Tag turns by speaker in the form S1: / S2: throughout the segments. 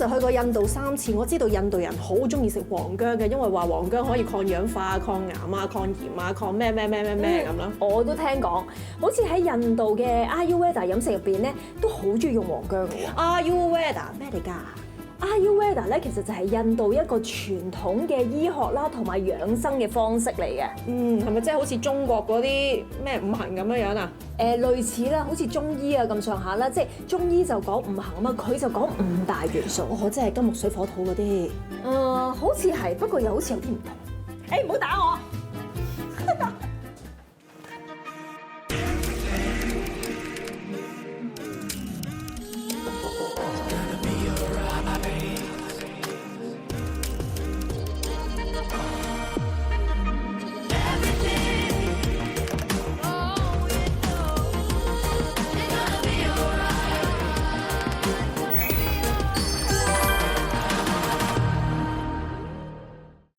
S1: 就去過印度3次，我知道印度人好中意食黃薑嘅，因為話黃薑可以抗氧化、抗癌啊、抗炎啊、抗咩咁啦。
S2: 我都聽講，好似喺印度嘅 Ayurveda 飲食入邊咧，都好中意用黃薑嘅喎。
S1: Ayurveda 咩嚟㗎
S2: ？Ayurveda 咧，其實就係印度一個傳統嘅醫學啦，同埋養生嘅方式嚟嘅。
S1: 係咪即係好似中國嗰啲咩五行咁樣啊？
S2: 類似啦，好似中醫啊咁上下啦，即係中醫就講五行啊嘛，佢就講5大元素。
S1: 即係金木水火土嗰啲。
S2: 好似係，不過又好似有啲唔同。
S1: 唔好打我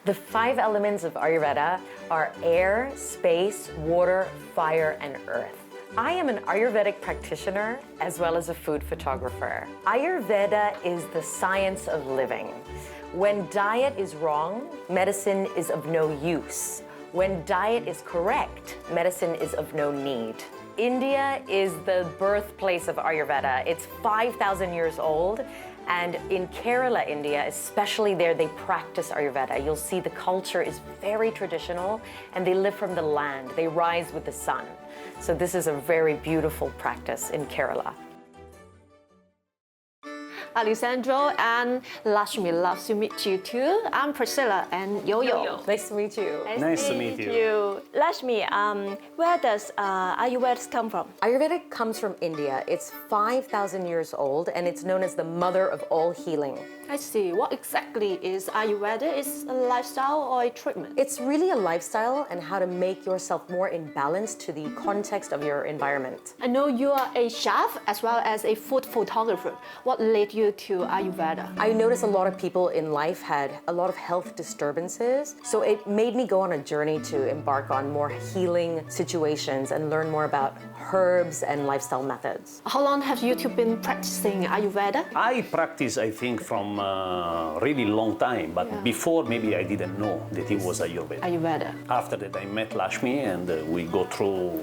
S1: ！The
S3: 5 elements of Ayurveda are air, space, water, fire, and earth. I am an Ayurvedic practitioner as well as a food photographer. Ayurveda is the science of living. When diet is wrong, medicine is of no use. When diet is correct, medicine is of no need. India is the birthplace of Ayurveda. It's 5,000 years old. And in Kerala, India, especially there, they practice Ayurveda. You'll see the culture is very traditional and they live from the land. They rise with the sun. So this is a very beautiful practice in Kerala.
S1: Alessandro and Lakshmi, loves to meet you too. I'm Priscilla and Yo-Yo.
S3: Nice to meet you.
S4: Nice to meet you.
S1: Lakshmi, where does Ayurveda come from?
S3: Ayurveda comes from India. It's 5,000 years old and it's known as the mother of all healing.
S1: I see. What exactly is Ayurveda? Is a lifestyle or a treatment?
S3: It's really a lifestyle and how to make yourself more in balance to the context of your environment.
S1: I know you are a chef as well as a food photographer. What led you to Ayurveda?
S3: I noticed a lot of people in life had a lot of health disturbances, so it made me go on a journey to embark on more healing situations and learn more about herbs and lifestyle methods.
S1: How long have you two been practicing Ayurveda?
S4: I practice, I think, from a really long time, but before maybe I didn't know that it was Ayurveda. After that, I met Lakshmi and we go through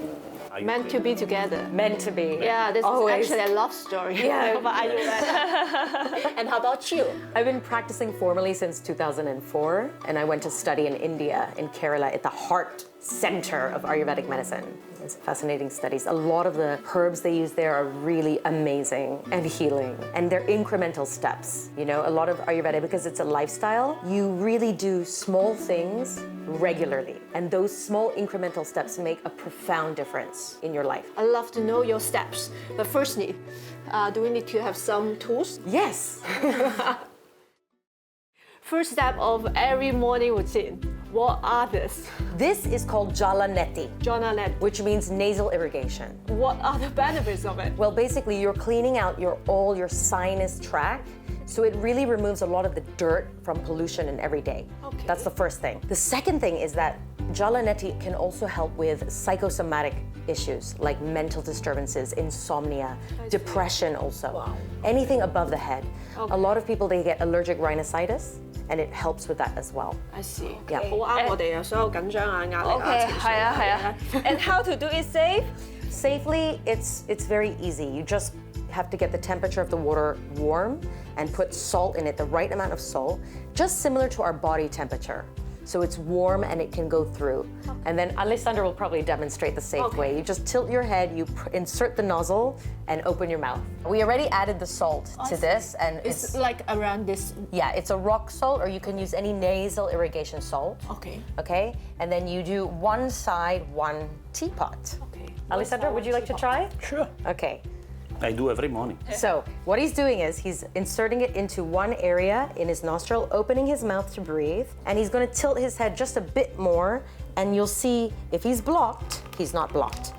S4: Ayurveda.
S1: Meant to be together.
S3: Meant to be.
S1: Yeah, this
S3: Always.
S1: is actually a love story about Ayurveda. And how about you?
S3: I've been practicing formally since 2004, and I went to study in India, in Kerala, at the heart center of Ayurvedic medicine. It's fascinating studies. A lot of the herbs they use there are really amazing and healing, and they're incremental steps. You know, a lot of Ayurveda, because it's a lifestyle, you really do small things regularly, and those small incremental steps make a profound difference in your life.
S1: I'd love to know your steps, but firstly, do we need to have some tools?
S3: Yes.
S1: First step of every morning routine. What are this?
S3: This is called Jala Neti,
S1: Journalet.
S3: which means nasal irrigation.
S1: What are the benefits of it?
S3: Well, basically, you're cleaning out all your sinus tract, so it really removes a lot of the dirt from pollution in every day.
S1: Okay.
S3: That's the first thing. The second thing is that Jala Neti can also help with psychosomatic issues like mental disturbances, insomnia, depression also.
S1: Wow.
S3: Anything above the head.
S1: Okay.
S3: A lot of people, they get allergic rhinitis, and it helps with that as well.
S1: I see.
S3: Yeah.
S1: 好啱我哋啊，所有緊張啊、壓力啊、情緒。
S2: 係啊。And how to do it safe?
S3: Safely, it's very easy. You just have to get the temperature of the water warm and put salt in it, the right amount of salt, just similar to our body temperature. So it's warm and it can go through. And then Alessandro will probably demonstrate the safe way. You just tilt your head, you insert the nozzle, and open your mouth. We already added the salt to this, and
S1: It's like around this.
S3: yeah, it's a rock salt, or you can use any nasal irrigation salt.
S1: Okay.
S3: Okay, and then you do one side, one teapot.
S1: Okay.
S3: Alessandro, would you like to try?
S4: Sure.
S3: Okay.
S4: I do every morning.
S3: So what he's doing is he's inserting it into one area in his nostril, opening his mouth to breathe, and he's going to tilt his head just a bit more, and you'll see if he's blocked, he's not blocked.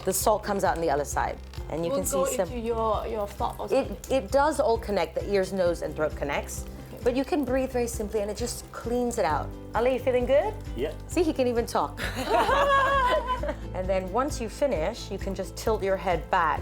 S3: The salt comes out on the other side, and you can see
S1: go
S3: some.
S1: into your thought or something.
S3: It does all connect. The ears, nose, and throat connects, but you can breathe very simply, and it just cleans it out. Ali, you feeling good?
S4: Yeah.
S3: See, he can even talk. And then once you finish, you can just tilt your head back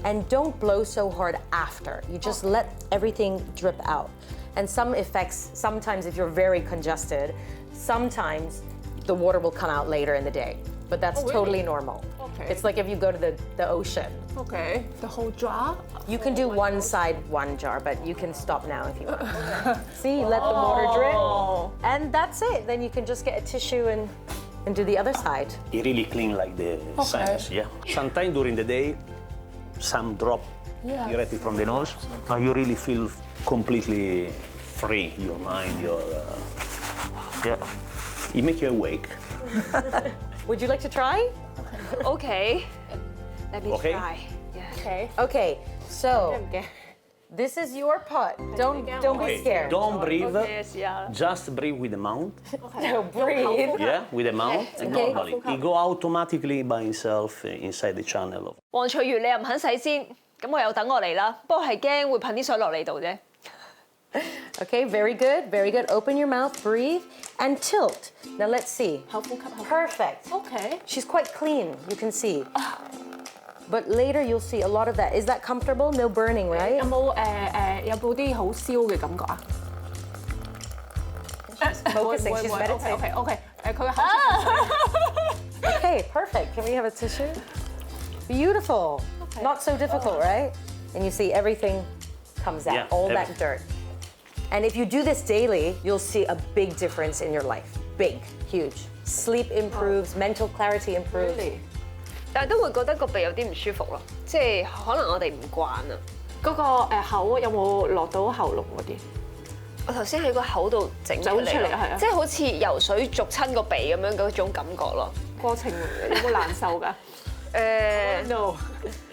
S3: And don't blow so hard after. You just let everything drip out. And some effects, sometimes if you're very congested, sometimes the water will come out later in the day. But that's totally normal.
S1: Okay.
S3: It's like if you go to the ocean.
S1: Okay. The whole jar.
S3: You can do one side, one jar, but you can stop now if you want. See, let the water drip. And that's it. Then you can just get a tissue and do the other side.
S4: It really clean like the sinus, yeah. Sometimes during the day, some drop directly from the nose, but you really feel completely free, your mind, your, yeah. It makes you awake.
S3: Would you like to try?
S2: Okay. Let me
S4: Okay.
S2: try. Yeah.
S1: Okay.
S3: Okay, so this is your pot. Don't be
S4: Okay,
S3: scared.
S4: don't breathe,
S2: Yes, yeah.
S4: just breathe with the mouth.
S3: No, breathe.
S4: Yeah, with the mouth, and
S3: Okay.
S4: normally. It go automatically by itself inside the channel.
S2: 黃翠如，你又唔肯洗先，咁我又等我嚟啦。不過係驚會噴啲水落嚟度啫。
S3: Okay, very good, very good. Open your mouth, breathe, and tilt. Now let's see. Perfect.
S1: Okay.
S3: She's quite clean, you can see. But later you'll see a lot of that. Is that comfortable? No burning, right?
S1: 有冇啲好燒嘅感覺啊？
S3: Focusing, she's meditating.
S1: OK，佢嘅口
S3: Okay, perfect. Can we have a tissue? Beautiful. Not so difficult, right? And you see everything comes out,
S4: Yeah,
S3: all that
S4: everything.
S3: dirt. And if you do this daily, you'll see a big difference in your life. Big, huge. Sleep improves, mental clarity improves.
S1: Really?
S2: 但係都會覺得個鼻有啲唔舒服咯，即係可能我哋唔慣啊。
S1: 嗰個口有冇落到喉嚨嗰啲？
S2: 我頭先喺個口度整出
S1: 走出嚟
S2: 嚟
S1: 係啊
S2: 即係好似游水逐親個鼻咁樣嗰種感覺咯。
S1: 過程有冇難受㗎？No.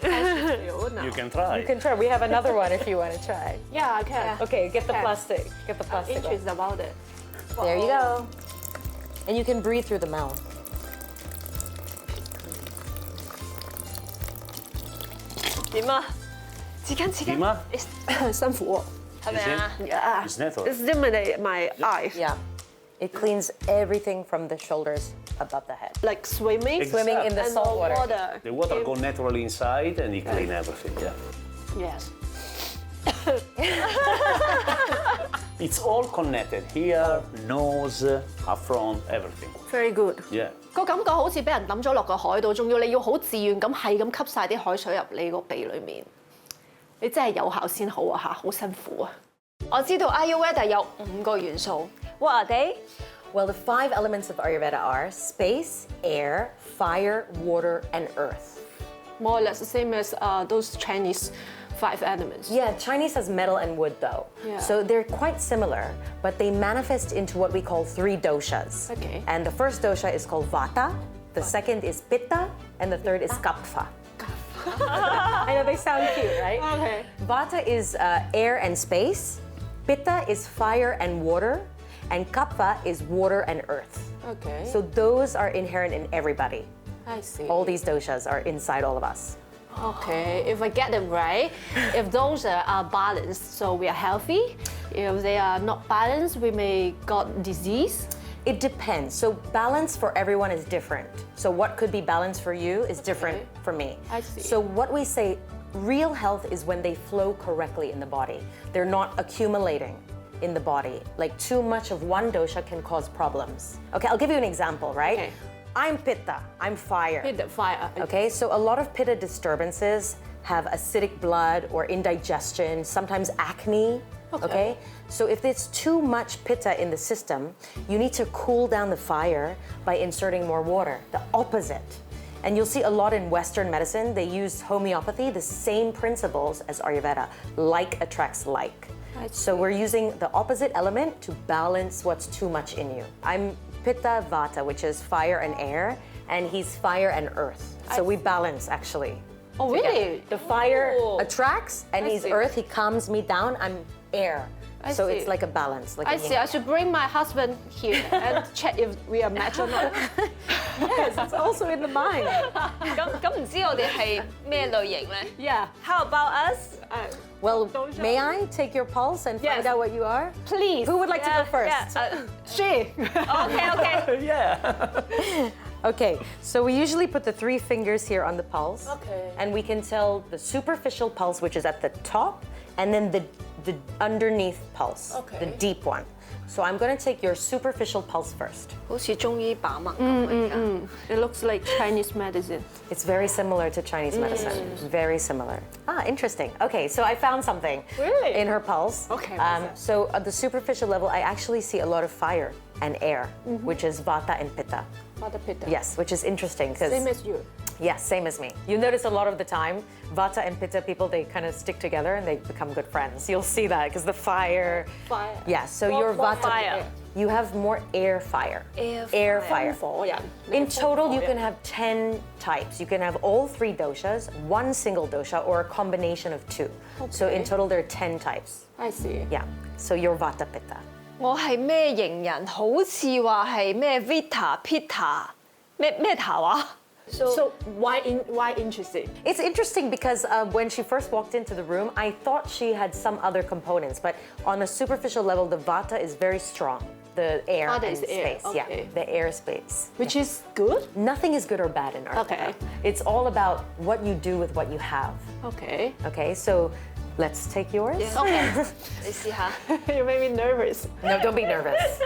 S4: You can try.
S3: You can try. We have another one if you want to try.
S1: Yeah, I can.
S3: Okay, get the
S1: Okay.
S3: plastic. Get the plastic. off.
S1: Interested about it.
S3: There you go. And you can breathe through the mouth.
S2: 點啊？紙巾
S4: 點啊？
S1: 辛苦
S2: 係咪啊？
S1: Yeah.
S4: It's natural.
S1: It's stimulate my eyes.
S3: Yeah. It cleans everything from the shoulders above the head.
S1: Like swimming.
S3: Swimming in the
S1: and
S3: salt water.
S4: The water go naturally inside and it clean everything, yeah.
S1: Yes.
S4: It's all connected. Here, nose, up front, everything.
S1: Very good.
S4: Yeah.
S1: 個感覺好似俾人抌咗落個海度，仲要你要好自願咁係咁吸晒啲海水入你個鼻裡面，你真係有效先好啊嚇，好辛苦啊！
S2: 我知道 Ayurveda 有5個元素。What are they?
S3: Well, the 5 elements of Ayurveda are space, air, fire, water, and earth.
S1: More or less the same as those Chinese 5 elements.
S3: Yeah, Chinese has metal and wood though.
S1: Yeah.
S3: So they're quite similar, but they manifest into what we call 3 doshas.
S1: Okay.
S3: And the first dosha is called Vata, the second is Pitta, and the third is Kapha. I know they sound cute, right?
S1: Okay.
S3: Vata is air and space, Pitta is fire and water, and Kapha is water and earth.
S1: Okay.
S3: So those are inherent in everybody.
S1: I see.
S3: All these doshas are inside all of us.
S1: Okay, if I get them right, if those are balanced, so we are healthy. If they are not balanced, we may got disease.
S3: It depends. So balance for everyone is different. So what could be balanced for you is different for me.
S1: I see.
S3: So what we say, real health is when they flow correctly in the body. They're not accumulating in the body. Like too much of one dosha can cause problems. Okay, I'll give you an example, right?
S1: Okay.
S3: I'm Pitta, I'm fire.
S1: Hit the fire.
S3: Okay, so a lot of Pitta disturbances have acidic blood or indigestion, sometimes acne. Okay. So if there's too much Pitta in the system, you need to cool down the fire by inserting more water, the opposite. And you'll see a lot in Western medicine, they use homeopathy, the same principles as Ayurveda. Like attracts like. So we're using the opposite element to balance what's too much in you. I'm Pitta Vata, which is fire and air, and he's fire and earth. So we balance actually.
S1: Oh, really?
S3: The fire
S1: Oh.
S3: attracts, and
S1: I
S3: he's
S1: see.
S3: earth, he calms me down, I'm air.
S1: I
S3: So
S1: see.
S3: it's like a balance. Like
S1: I
S3: a
S1: see.
S3: yin.
S1: I should bring my husband here and check if we are matched or not.
S3: Yes, it's also in the mind.
S2: 咁唔知我哋係咩類型咧
S1: Yeah.？How
S2: about us?
S3: Well, may I take your pulse and
S1: Yes.
S3: find out what you are?
S1: Please.
S3: Who would like to go first?
S1: She.
S2: Okay.
S4: Yeah.
S3: Okay, so we usually put the 3 fingers here on the pulse.
S1: Okay.
S3: And we can tell the superficial pulse, which is at the top, and then the underneath pulse,
S1: Okay.
S3: the deep one. So I'm going to take your superficial pulse first.
S1: 好似中醫把脈咁。It looks like Chinese medicine.
S3: It's very similar to Chinese medicine. Very similar. Ah, interesting. Okay, so I found something
S1: Really?
S3: in her pulse.
S1: Okay, what's that?
S3: So at the superficial level, I actually see a lot of fire and air, which is vata and pitta.
S1: Vata Pitta.
S3: Yes, which is interesting because
S1: Same as you.
S3: yes, same as me. You notice a lot of the time, vata and pitta people, they kind of stick together and they become good friends. You'll see that because the fire.
S1: Fire.
S3: Yeah, so
S1: What-
S3: your
S1: what
S3: vata.
S1: fire?
S3: You have more air fire.
S1: Air
S3: fire.
S1: 火人。
S3: In total, you can have 10 types. You can have all 3 doshas, 1 single dosha, or a combination of 2. So in total, there are 10 types.
S1: I see.
S3: Yeah. So you're vata pitta.
S5: 我係咩型人？好似話係咩 Vita、Pitta 咩頭啊？
S1: So why interesting?
S3: It's interesting because when she first walked into the room, I thought she had some other components, but on a superficial level, the vata is very strong. The air
S1: Vata
S3: and
S1: is air,
S3: space.
S1: okay.
S3: Yeah, the air space.
S1: Which is good?
S3: Nothing is good or bad in Ayurveda.
S1: Okay.
S3: It's all about what you do with what you have.
S1: Okay.
S3: Okay, so let's take yours.
S1: Okay.
S5: 你試下。
S1: You made me nervous.
S3: No, don't be nervous.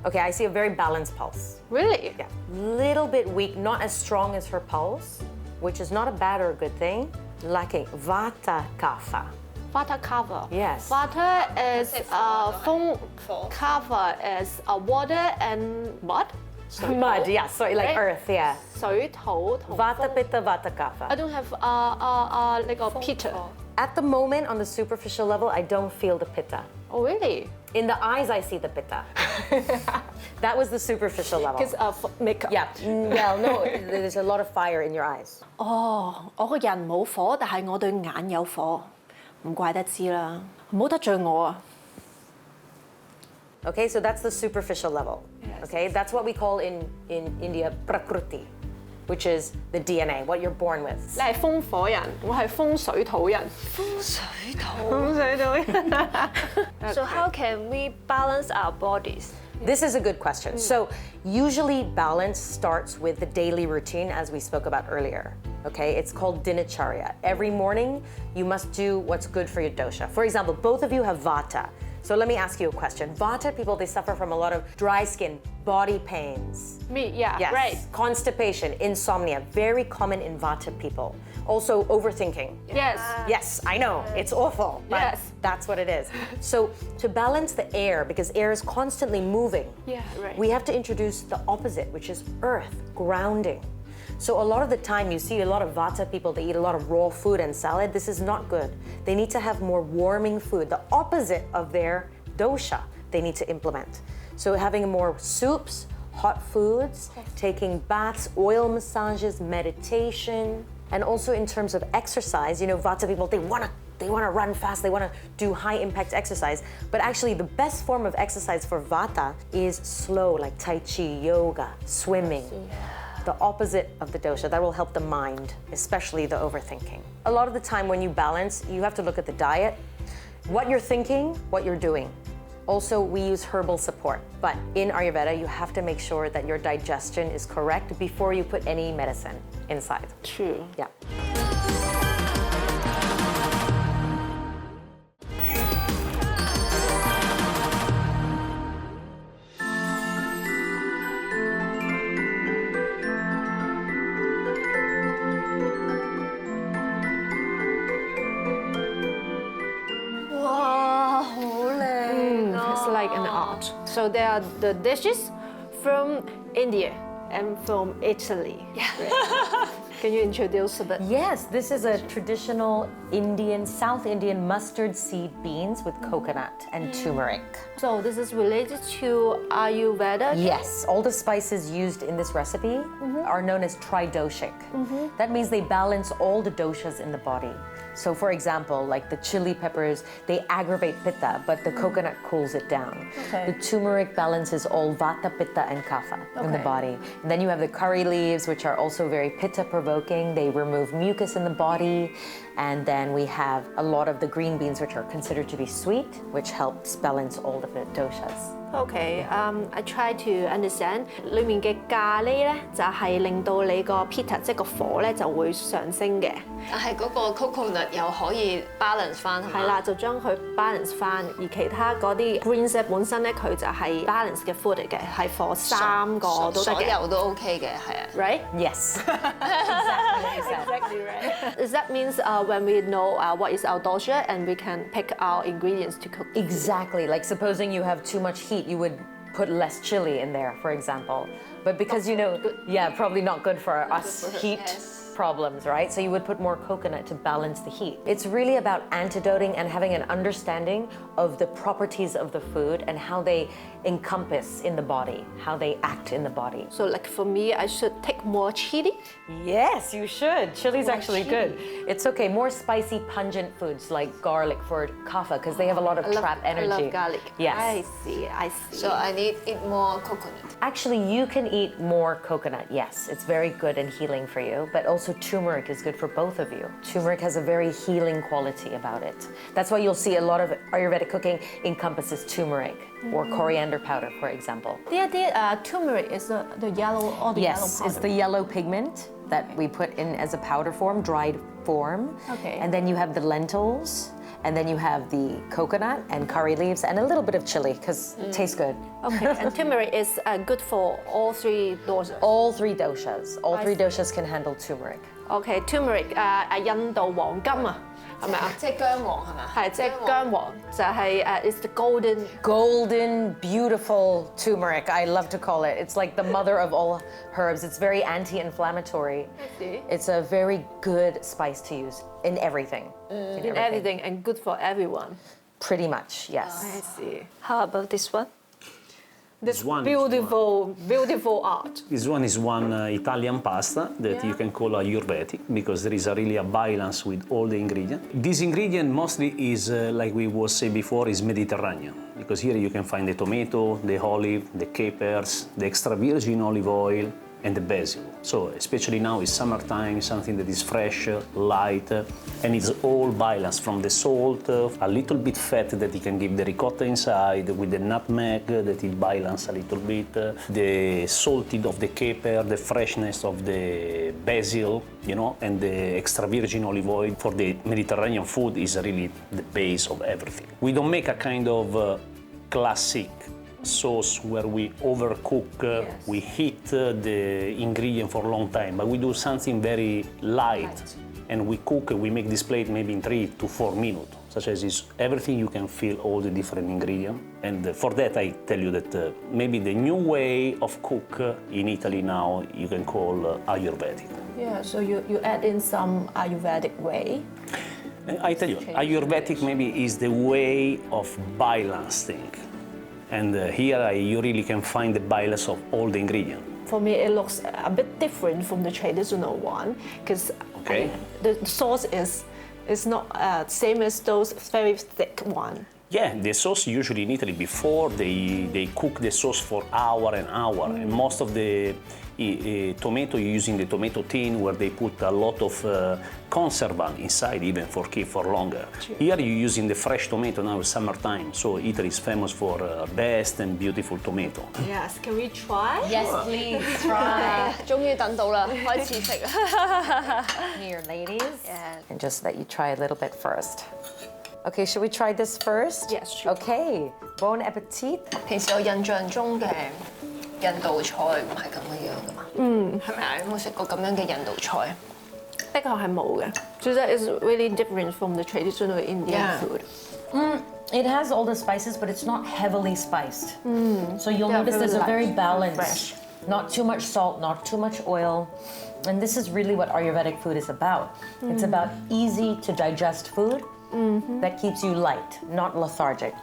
S3: Okay, I see a very balanced pulse.
S1: Really?
S3: Yeah, little bit weak, not as strong as her pulse, which is not a bad or a good thing. Lacking vata kapha.
S1: Vata cover.
S3: Yes.
S1: Vata is phone cover is water and mud.
S3: Mud, yeah, sorry, like
S1: Right?
S3: earth, yeah.
S1: 水土同
S3: Vata
S1: 風
S3: pitta, vata kapha.
S1: I don't have like a pitta.
S3: At the moment, on the superficial level, I don't feel the pitta.
S1: Oh really?
S3: In the eyes, I see the pitta. That was the superficial level.
S1: Because of makeup.
S3: Yeah, well, no, there's a lot of fire in your eyes.
S1: 我個人冇火，但係我對眼有火，唔怪得知啦。唔好得罪我啊！
S3: Okay, so that's the superficial level. Okay, that's what we call in India prakruti, which is the DNA, what you're born with.
S1: 你係風火人，我係風水土人。風水土人。
S5: So how can we balance our bodies?
S3: This is a good question. So usually balance starts with the daily routine, as we spoke about earlier. Okay, it's called dinacharya. Every morning you must do what's good for your dosha. For example, both of you have vata. So let me ask you a question. Vata people, they suffer from a lot of dry skin, body pains.
S1: Me, yeah,
S3: Yes.
S1: right.
S3: Constipation, insomnia, very common in vata people. Also overthinking.
S1: Yes.
S3: Yes, I know, it's awful, but
S1: Yes.
S3: that's what it is. So to balance the air, because air is constantly moving,
S1: Yeah, right.
S3: we have to introduce the opposite, which is earth, grounding. So a lot of the time you see a lot of vata people, they eat a lot of raw food and salad. This is not good. They need to have more warming food, the opposite of their dosha they need to implement. So having more soups, hot foods, taking baths, oil massages, meditation, and also in terms of exercise, you know, vata people, they want to run fast, they want to do high impact exercise. But actually the best form of exercise for vata is slow, like tai chi, yoga, swimming. The opposite of the dosha, that will help the mind, especially the overthinking. A lot of the time when you balance, you have to look at the diet, what you're thinking, what you're doing. Also, we use herbal support, but in Ayurveda, you have to make sure that your digestion is correct before you put any medicine inside.
S1: True.
S3: Yeah.
S1: It's like an art. So there are the dishes from India and from Italy. Yeah. Can you introduce a bit?
S3: Yes, this is a traditional Indian, South Indian mustard seed beans with coconut and turmeric.
S1: So this is related to Ayurveda?
S3: Yes, all the spices used in this recipe are known as tridoshic. That means they balance all the doshas in the body. So for example, like the chili peppers, they aggravate pitta, but the coconut cools it down.
S1: Okay.
S3: The turmeric balances all vata, pitta, and kapha in the
S1: Okay.
S3: body. And then you have the curry leaves, which are also very pitta-provoking. They remove mucus in the body. And then we have a lot of the green beans, which are considered to be sweet, which helps balance all of the doshas.
S1: Okay, I try to understand. 裡面嘅咖喱咧，就係令到你個 pitta 即係個火咧就會上升嘅。
S5: 但係嗰個 coconut 又可以 balance 翻，
S1: 係啦，就將佢 balance 翻，而其他嗰啲 greens 咧本身咧佢就係 balance 嘅 food 嚟嘅，係 for 3個都得嘅。
S5: 所有都 OK 嘅，係啊。
S1: Right?
S3: Yes.
S1: Exactly right. Does that means when we know what is our dosha and we can pick our ingredients to cook?
S3: Exactly. Like supposing you have too much heat, you would put less chili in there, for example. But because probably not good for us heat problems, right? So you would put more coconut to balance the heat. It's really about antidoting and having an understanding of the properties of the food and how they encompass in the body, how they act in the body.
S1: So like for me, I should take more chili.
S3: Yes, you should. Chili's actually good. It's okay. More spicy, pungent foods like garlic for kapha because they have a lot of trapped energy.
S1: I love garlic.
S3: Yes.
S1: I see.
S5: So I need eat more coconut.
S3: Actually, you can eat more coconut, yes. It's very good and healing for you, but also turmeric is good for both of you. Turmeric has a very healing quality about it. That's why you'll see a lot of Ayurvedic cooking encompasses turmeric or coriander powder, for example.
S1: The turmeric is the yellow or the yellow
S3: Yes,
S1: powder.
S3: it's the yellow pigment that we put in as a powder form, dried form.
S1: Okay.
S3: And then you have the lentils, and then you have the coconut and curry leaves and a little bit of chili because it tastes good.
S1: Okay, and turmeric is good for all 3 doshas.
S3: All 3 doshas. All 3 doshas can handle turmeric.
S1: Okay, turmeric 印度黃金啊，係咪啊？
S5: 即係薑黃係嘛？
S1: 係即係薑黃，就係it's the golden
S3: Beautiful turmeric, I love to call it. It's like the mother of all herbs. It's very anti-inflammatory.
S1: see.
S3: It's a very good spice to use in everything.
S1: in everything and good for everyone.
S3: Pretty much, yes.
S1: I see.
S5: How about this one?
S1: This
S4: one is
S1: beautiful art.
S4: This one is one Italian pasta that you can call Ayurvedic because there is really a balance with all the ingredients. This ingredient mostly is, like we was saying before, is Mediterranean because here you can find the tomato, the olive, the capers, the extra virgin olive oil, and the basil. So especially now it's summertime, something that is fresh, light, and it's all balanced from the salt, a little bit fat that you can give the ricotta inside, with the nutmeg that it balance a little bit, the salted of the caper, the freshness of the basil, and the extra virgin olive oil for the Mediterranean food is really the base of everything. We don't make a kind of classic sauce where we overcook, we heat the ingredient for a long time, but we do something very light. And we cook, we make this plate maybe in 3 to 4 minutes, such as is everything you can feel all the different ingredients. And for that I tell you that maybe the new way of cook in Italy now you can call Ayurvedic.
S1: Yeah, so you add in some Ayurvedic way.
S4: I tell you, Ayurvedic maybe is the way of balancing. And here you really can find the balance of all the ingredients.
S1: For me, it looks a bit different from the traditional one because the sauce is not same as those very thick one.
S4: Yeah, the sauce usually in Italy before they cook the sauce for hour and hour, and most of the tomato you're using the tomato tin where they put a lot of conservant inside even for keep for longer. Here you're using the fresh tomato now it's summertime, so Italy is famous for best and beautiful tomato.
S1: Yes, can we try?
S5: Yes, please try. 終於等到啦，開始食。
S3: Here, ladies.
S5: Yeah.
S3: And just let you try a little bit first. Okay, should we try this first?
S1: Yes, sure.
S3: Okay, bon appetit.
S5: 平時我印象中嘅印度菜唔係咁嘅樣噶嘛，係咪啊？有冇食過咁樣嘅印度菜？
S1: 的確係冇嘅。So that is really different from the traditional Indian
S5: Yeah.
S1: food.
S3: It has all the spices, but it's not heavily spiced. So you'll
S1: Yeah,
S3: notice
S1: very
S3: there's a very
S1: light,
S3: balanced,
S1: fresh.
S3: not too much salt, not too much oil. And this is really what Ayurvedic food is about. It's about easy to digest food that keeps you light, not lethargic.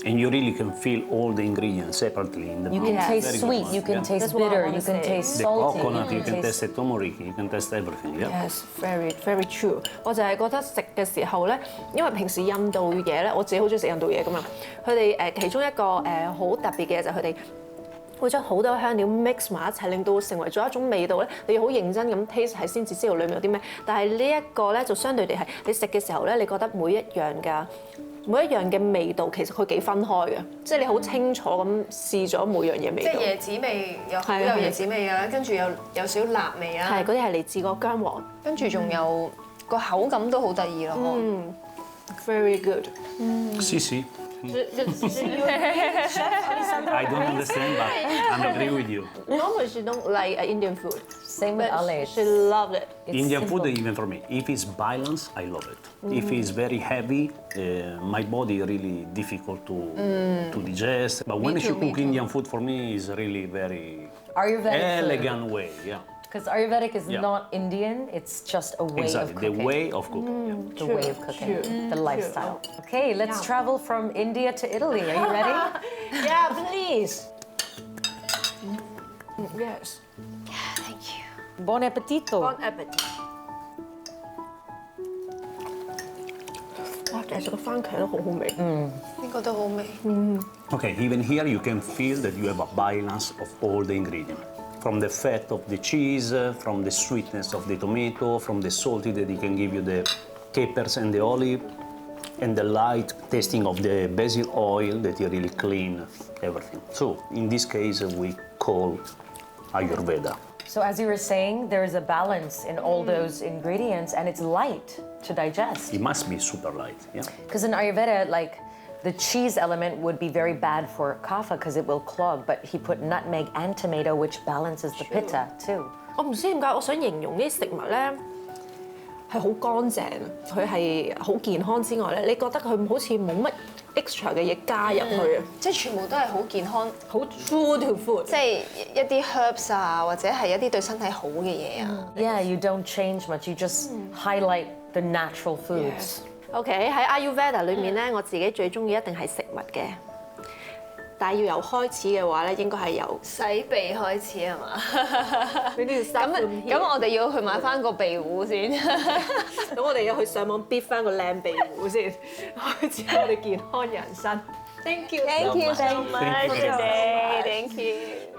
S4: And you really can feel all the ingredients separately in the
S3: You
S4: bowl.
S3: can taste
S4: Very good
S3: sweet,
S4: one,
S3: you can
S4: yeah.
S3: taste
S1: That's what I
S3: bitter,
S1: wanna
S3: you can
S1: say.
S3: taste
S4: The
S3: salty.
S4: coconut, you can
S3: taste
S4: taste the turmeric, you can taste everything, yeah?
S1: Yes, very true. 我就係覺得食嘅時候咧，因為平時印度嘢咧，我自己好中意食印度嘢噶嘛。佢哋其中一個好特別嘅就係佢哋會將好多香料 mix 埋一齊，令到成為咗一種味道咧。你要好認真咁 taste 係先至知道裡面有啲咩。但係呢一個咧就相對地係你食嘅時候咧，你覺得每一樣嘅每一樣嘅味道其實佢幾分開嘅，即係你好清楚咁試咗每樣嘢味道。
S5: 即係椰子味有好有椰子味啊，跟住有少少辣味啊，
S1: 係嗰啲係嚟自個薑黃。
S5: 跟住仲有個口感都好得意咯。
S1: Very good。
S4: Sì, sì. I don't understand, but I agree with you.
S1: Normally she don't like Indian food.
S3: Same with
S1: But
S3: Ali.
S1: she loved it.
S4: Indian food, even for me, if it's balanced, I love it. If it's very heavy, my body really difficult to digest. But when you cook Indian food, for me, is really very
S3: Ayurvedic
S4: elegant way. Yeah,
S3: Because Ayurvedic is
S4: Yeah.
S3: not Indian, it's just a way of
S4: exactly. The
S3: cooking.
S4: way of cooking.
S3: The way of cooking, the lifestyle. Okay, let's travel from India to Italy. Are you ready?
S1: Yeah, please. Yes.
S5: Thank you。
S3: Buon appetito.
S1: Bon appetit. 哇！其實個番茄都好好味。
S5: 呢個都好味。
S4: Okay, even here you can feel that you have a balance of all the ingredients. From the fat of the cheese, from the sweetness of the tomato, from the salty that it can give you the capers and the olive, and the light tasting of the basil oil that you really clean everything. So in this case, we call Ayurveda.
S3: So as you were saying, there is a balance in all those ingredients and it's light to digest.
S4: It must be super light, yeah?
S3: Because in Ayurveda, like the cheese element would be very bad for kapha because it will clog, but he put nutmeg and tomato, which balances the pitta too.
S1: 我唔知點解，我想形容呢啲食物咧係好乾淨，佢係好健康之外咧，你覺得佢好似冇乜 extra 嘅嘢加入去啊，
S5: 即係全部都係好健康，
S1: 好 true to food。
S5: 即係一啲 herbs 啊，或者係一啲對身體好嘅嘢啊。
S3: Yeah, you don't change much, you just highlight the natural foods.
S1: OK 喺 Ayurveda 裏面咧，我自己最中意一定係食物嘅，但係要由開始嘅話咧，應該係由
S5: 洗鼻開始係嘛？
S1: 你都要 start from here
S5: 咁我哋要去買翻個鼻壺先。
S1: 咁我哋要去上網 bid 翻個靚鼻壺先，開始我哋健康人生。Thank you so much.
S5: Thank you so much today. Thank you.